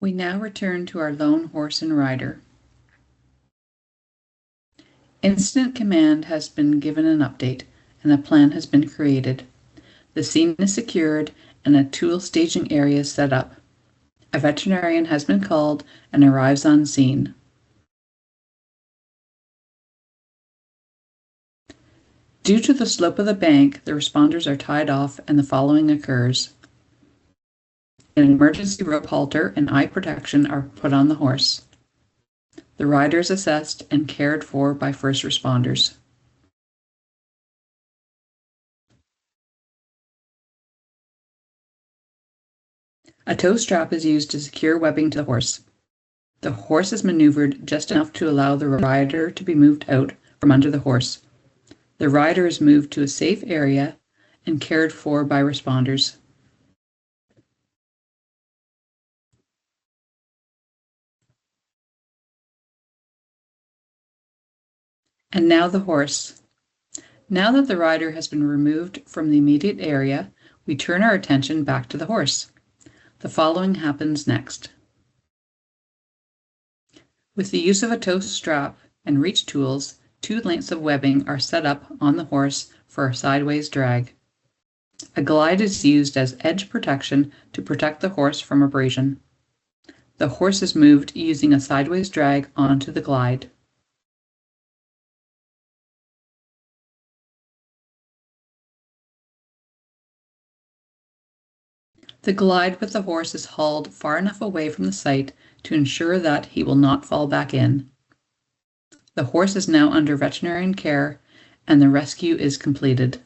We now return to our lone horse and rider. Incident command has been given an update, and a plan has been created. The scene is secured, and a tool staging area is set up. A veterinarian has been called and arrives on scene. Due to the slope of the bank, the responders are tied off and the following occurs. An emergency rope halter and eye protection are put on the horse. The rider is assessed and cared for by first responders. A tow strap is used to secure webbing to the horse. The horse is maneuvered just enough to allow the rider to be moved out from under the horse. The rider is moved to a safe area and cared for by responders. And now the horse. Now that the rider has been removed from the immediate area, we turn our attention back to the horse. The following happens next. With the use of a tow strap and reach tools, 2 lengths of webbing are set up on the horse for a sideways drag. A glide is used as edge protection to protect the horse from abrasion. The horse is moved using a sideways drag onto the glide. The glide with the horse is hauled far enough away from the site to ensure that he will not fall back in. The horse is now under veterinarian care and the rescue is completed.